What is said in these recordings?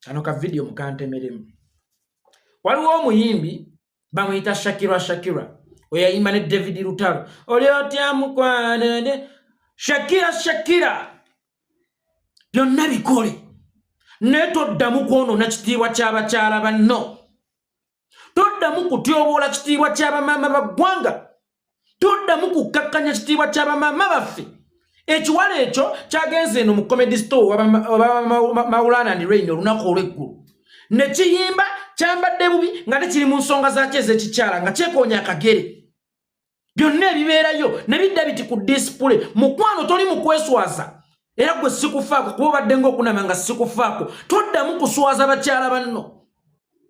Kano ka video mukantemeremu. Waliwo omuyimbi bamuyita Shakira. Oyayimba ne David Lutalo. Oli otya mukwanede. Shakira. Byonna bikole. Ne toddamu kwonoona kitiibwa ky'abakyala banno. Toddamu kutyoboola kitiibwa ky'abamaama baggwanga. Toddamu kukkakkanya kitiibwa ky'abamaama baffe. Ekiwala ekyo kyagenze eno mu comedy store Maulana and Rain olunaku olw'eggulu. Ne kiyimba kyambadde bubi nga tekiri mu nsonga zaakyo ez'ekikyala nga kyekoonya akagere. Byonna ebibeerayo ne bidda biti ku display. Mukwano toli mu kweswaza. Era gwe sikufaako kuba obadde ng'okunama nga sikufaako. Toddamu kuswaza bakyala banno.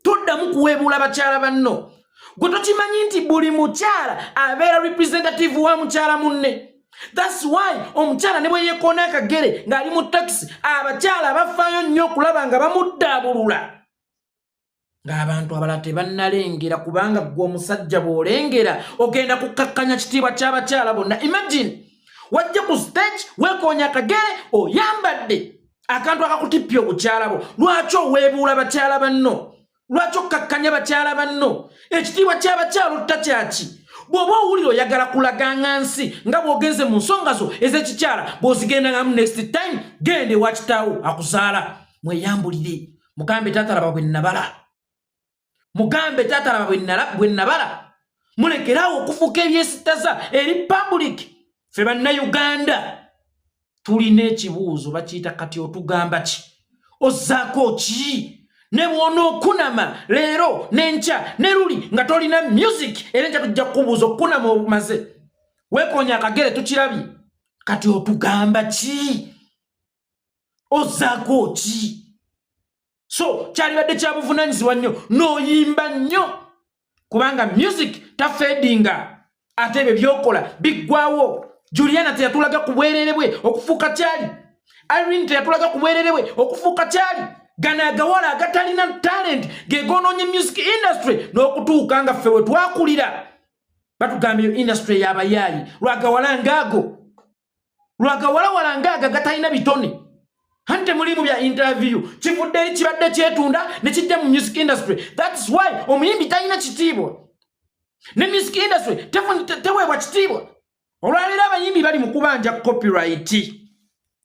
Toddamu kuweebuula bakyala banno. Gwe tokimanyi nti buli mukyala abeera representative wa mukyala munne. That's why omukyala ne bwe yeekoona akagere ng'ali mu taxi abakyala bafaayo nnyo okulaba nga bamuddaabulula. Ng'abantu abalala tebannalengera kubanga gwe omusajja bw'olengera ogenda kukkakkanya kitiibwa ky'abakyala bonna. Imagine wajja ku stage weekoonya akagere oyambadde akantu akakutippya obukyala bwo. Lwaki oweebuula bakyala banno? Lwaki okkakkanya bakyala banno? Ekitiibwa ky'abakyala otta kyaki? Bw'oba owulira oyagala kulaganga nsi nga bw'ogenze mu nsonga zo ez'ekikyala bw'ozigendangamu next time gende ewa kitaawo akuzaala. Mweyambulire. Mugambe tatalaba bwe nabala. Mugambe tatalaba bwe nabala. Mulekerawo okufuuka ebyesittaza eri public. Ffe bannayuganda tulina ekibuuzo bakiyita kati otugamba ki? Ozzaako ki? Ne bw'onookunama leero n'enkya ne luli nga tolina music era enkya tujja kukubuuza okukunama obumaze. Weekoonya akagere tukirabye. Kati otugamba ki? Ozzaako ki? So kyalibadde kya buvunaanyizibwa nnyo n'oyimba nnyo kubanga music tafeedinga ate ebyo byokola biggwawo. Juliana teyatulaga ku bwerere bwe okufuuka kyali. Irene teyatulaga ku bwerere bwe okufuuka kyali. Gana agawala agatalina talent gegonoonye music industry n'okutuuka nga ffe we twakulira. Batugamba eyo industry y'abayaayi. Lwagawala ngaago. Lwagawala wala ngaaga gatalina bitone. Hante mulimu bya interview. Kivudde kibadde kyetunda ne kijja mu music industry. That's why omuyimbi talina kitiibwa. Ne music industry teweebwa kitiibwa. Olwaleero abayimbi bali mu kubanja copyright.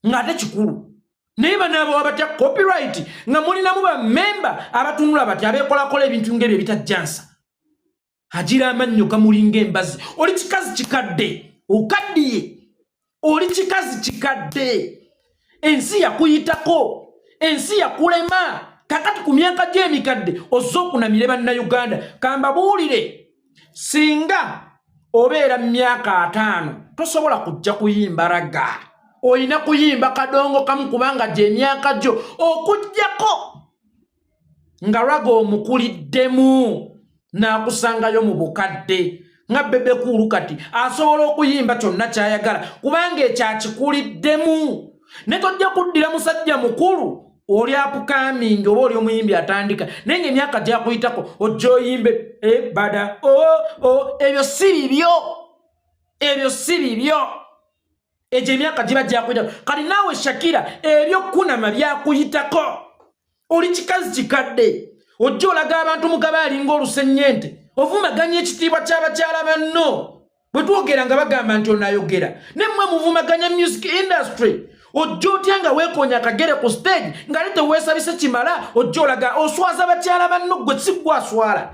Ng'ate kikulu. Naye banaabo abatya copyright nga mulinamu bammemba abatunula bati abeekolakola ebintu ng'ebyo ebitajjansa. Hagira amannyo gamulinga embazi. Oli kikazi kikadde. Okaddiye. Oli kikazi kikadde. Ensi yakuyitako. Ensi yakulema. Kakati ku myaka gy'emikadde ozza okunamira bannayuganda. Kambabuulire. Singa obeera mu myaka 5 tosobola kujja kuyimba raga. Oyina kuyimba kadongo kamu kubanga gy'emyaka gyo okujjako nga raga omukuliddemu n'akusangayo mu bukadde nga bebe kulu kati asobola okuyimba kyonna ky'ayagala kubanga ekyakikuliddemu. Ne tojja kuddira musajja mukulu oli apukamingi oba oli omuyimbi atandika naye ng'emyaka gyakuyitako ojja oyimbe bada ebyo si bibyo. Ebyo si bibyo. Eje myaka giba gyakuyitako. Kali naawe Shakira ebyo kunama byakuyitako. Oli kikazi kikadde. Ojja olaga abantu mugaba alinga olusennyente. Ovumaganya ekitiibwa ky'abakyala banno. Bwe twogera nga bagamba nti onayogera. Ne mmwe muvumaganya music industry. Ojja otya nga weekoonya akagere ku stage nga lete weesabise kimala ojja olaga oswaza bakyala banno gwe si gwe aswala.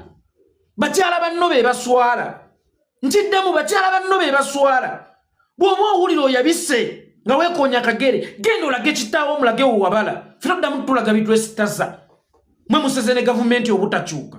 Bakyala banno be baswala. Nkiddemu bakyala banno be baswala. Bw'oba owulira oyabise nga weekoonya akagere genda olage kitaawo omulage wo wabala. Ffe toddamu tulaga bitwesittaza. Mwe museze ne gavumenti obutakyuka.